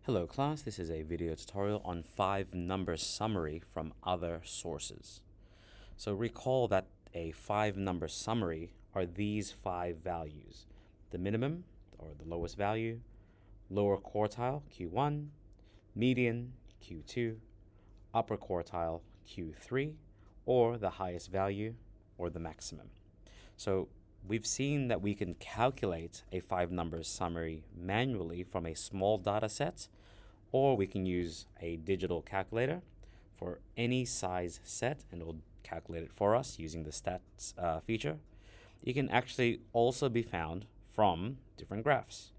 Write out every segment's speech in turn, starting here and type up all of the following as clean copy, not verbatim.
Hello class, this is a video tutorial on 5-number summary from other sources. So recall that a 5-number summary are these 5 values: the minimum, or the lowest value, lower quartile, Q1, median, Q2, upper quartile, Q3, or the highest value, or the maximum. So we've seen that we can calculate a 5-number summary manually from a small data set, or we can use a digital calculator for any size set, and it'll calculate it for us using the stats feature. It can actually also be found from different graphs.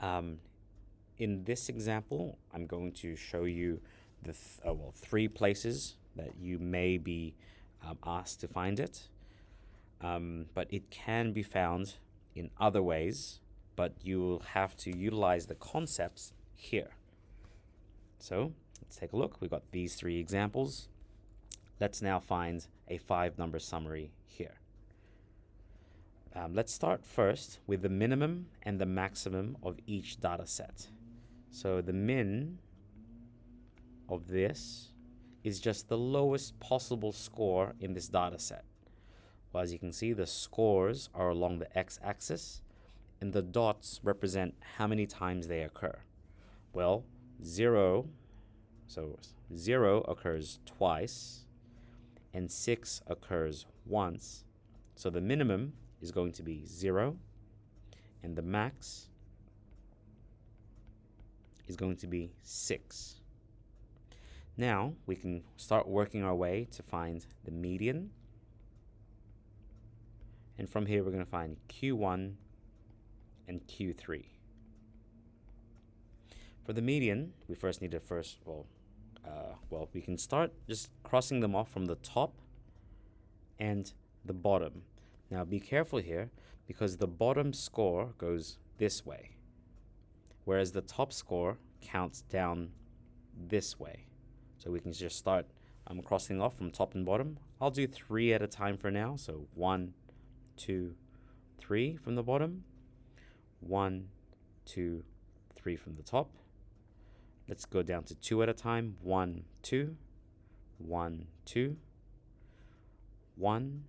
In this example, I'm going to show you the 3 places that you may be asked to find it. But it can be found in other ways, but you will have to utilize the concepts here. So let's take a look. We've got these 3 examples. Let's now find a 5-number summary here. Let's start first with the minimum and the maximum of each data set. So the min of this is just the lowest possible score in this data set. Well, as you can see, the scores are along the x-axis, and the dots represent how many times they occur. Well, 0 occurs twice, and 6 occurs once. So the minimum is going to be 0, and the max is going to be 6. Now we can start working our way to find the median. And from here, we're going to find Q1 and Q3. For the median, we first need to we can start just crossing them off from the top and the bottom. Now be careful here, because the bottom score goes this way, whereas the top score counts down this way. So we can just start crossing off from top and bottom. I'll do 3 at a time for now. So 1, 2, 3 from the bottom, 1, 2, 3 from the top. Let's go down to 2 at a time. 1, 2, 1, 2, 1,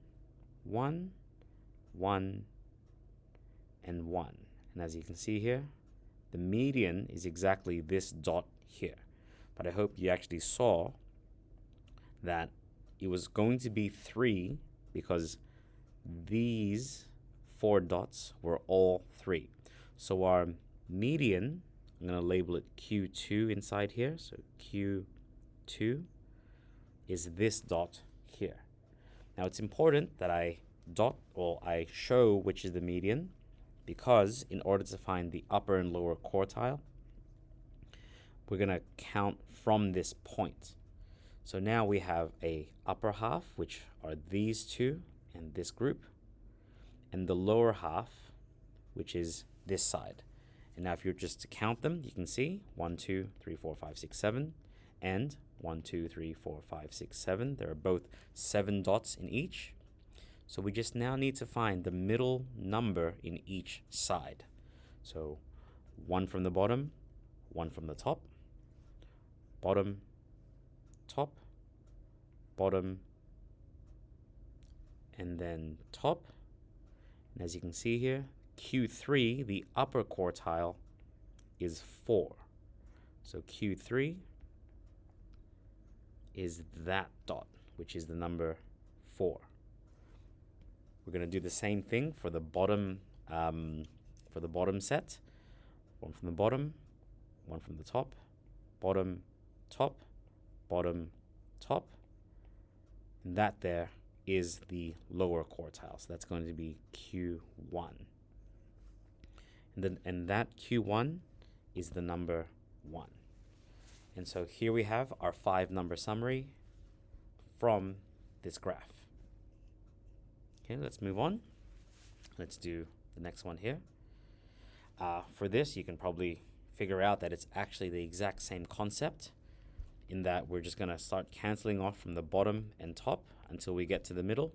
1, 1, and 1. And as you can see here, the median is exactly this dot here. But I hope you actually saw that it was going to be 3 because these 4 dots were all 3. So our median, I'm going to label it Q2 inside here. So Q2 is this dot here. Now it's important that I show which is the median, because in order to find the upper and lower quartile, we're going to count from this point. So now we have a upper half, which are these 2 and this group, and the lower half, which is this side. And now if you're just to count them, you can see 1, 2, 3, 4, 5, 6, 7, and 1, 2, 3, 4, 5, 6, 7. There are both 7 dots in each. So we just now need to find the middle number in each side. So 1 from the bottom, 1 from the top, bottom, top, bottom, and then top. And as you can see here, Q3, the upper quartile, is 4. So Q3 is that dot, which is the number 4. We're going to do the same thing for the bottom set. 1 from the bottom, 1 from the top, bottom, top, bottom, top. And that there is the lower quartile. So that's going to be Q1. And that Q1 is the number 1. And so here we have our 5-number summary from this graph. Okay, let's move on. Let's do the next one here. For this, you can probably figure out that it's actually the exact same concept, in that we're just going to start canceling off from the bottom and top until we get to the middle.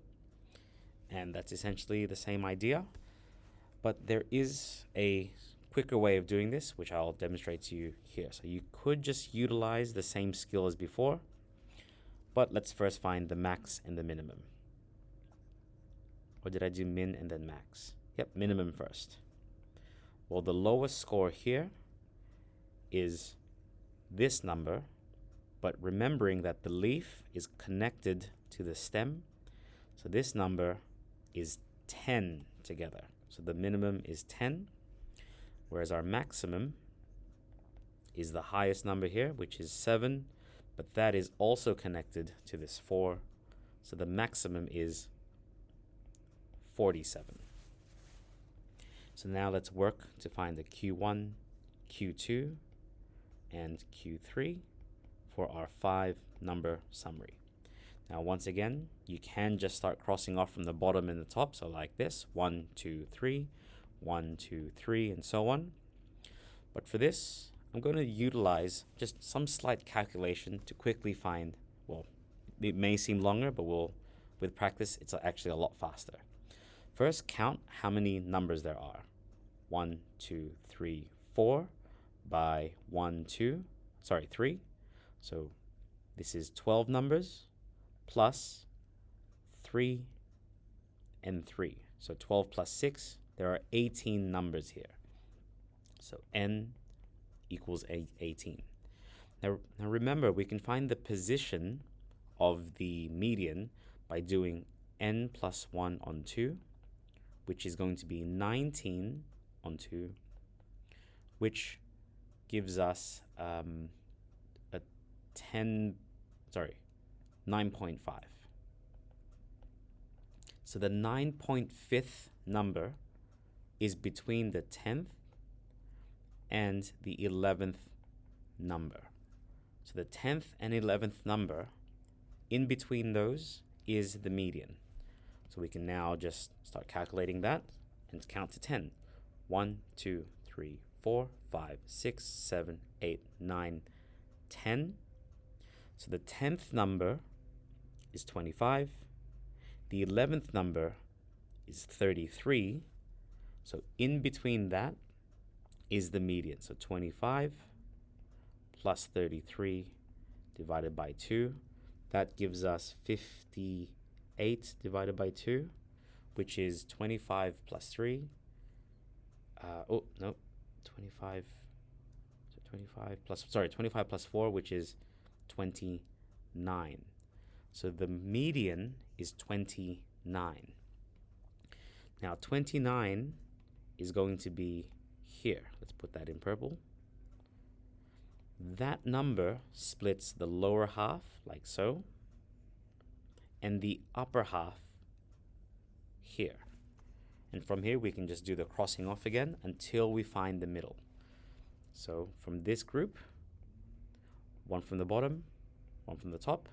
And that's essentially the same idea. But there is a quicker way of doing this, which I'll demonstrate to you here. So you could just utilize the same skill as before, but let's first find the max and the minimum. Or did I do min and then max? Yep, minimum first. Well, the lowest score here is this number, but remembering that the leaf is connected to the stem, so this number is 10 together. So the minimum is 10, whereas our maximum is the highest number here, which is 7, but that is also connected to this 4. So the maximum is 47. So now let's work to find the Q1, Q2, and Q3 for our 5-number summary. Now once again, you can just start crossing off from the bottom and the top, so like this, 1, 2, 3, 1, 2, 3, and so on. But for this, I'm going to utilize just some slight calculation to quickly find, well, it may seem longer, but with practice, it's actually a lot faster. First, count how many numbers there are. 1, 2, 3, 4 by 3. So this is 12 numbers plus 3 and 3. So 12 plus 6, there are 18 numbers here. So n equals 18. Now remember, we can find the position of the median by doing n plus 1 on 2, which is going to be 19 on 2, which gives us a 9.5. So the 9.5th number is between the 10th and the 11th number. So the 10th and 11th number, in between those is the median. So we can now just start calculating that and count to 10. 1, 2, 3, 4, 5, 6, 7, 8, 9, 10. So the 10th number is 25. The 11th number is 33. So in between that is the median. So 25 plus 33 divided by 2. That gives us 58 divided by 2, which is 25 plus 3. 25 plus 4, which is 29. So the median is 29. Now 29 is going to be here. Let's put that in purple. That number splits the lower half like so, and the upper half here. And from here we can just do the crossing off again until we find the middle. So from this group, one from the bottom, one from the top,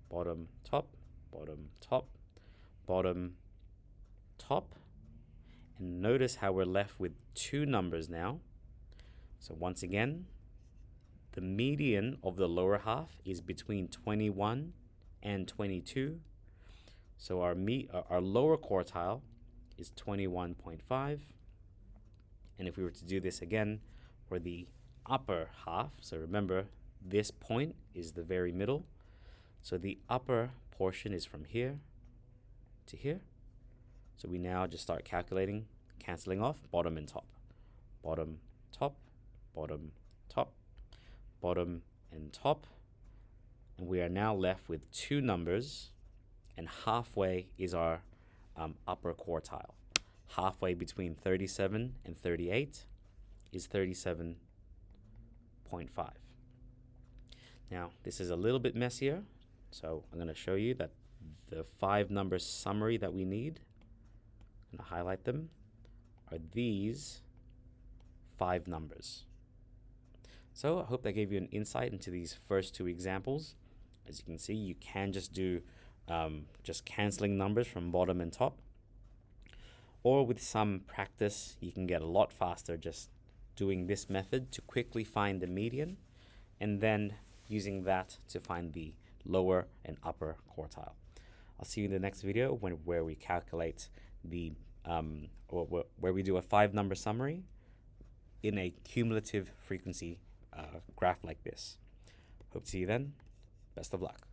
bottom, top, bottom, top, bottom, top. And notice how we're left with 2 numbers now. So once again, the median of the lower half is between 21 and 22. So our lower quartile is 21.5. And if we were to do this again for the upper half, so remember this point is the very middle. So the upper portion is from here to here. So we now just start calculating, canceling off bottom and top. Bottom, top, bottom, top, bottom, and top. And we are now left with 2 numbers, and halfway is our upper quartile. Halfway between 37 and 38 is 37.5. Now, this is a little bit messier, so I'm going to show you that the 5-number summary that we need, I'm going to highlight them, are these 5 numbers. So I hope that gave you an insight into these first 2 examples. As you can see, you can just do just canceling numbers from bottom and top. Or with some practice, you can get a lot faster just doing this method to quickly find the median and then using that to find the lower and upper quartile. I'll see you in the next video where we calculate the, where we do a 5-number summary in a cumulative frequency graph like this. Hope to see you then. Best of luck.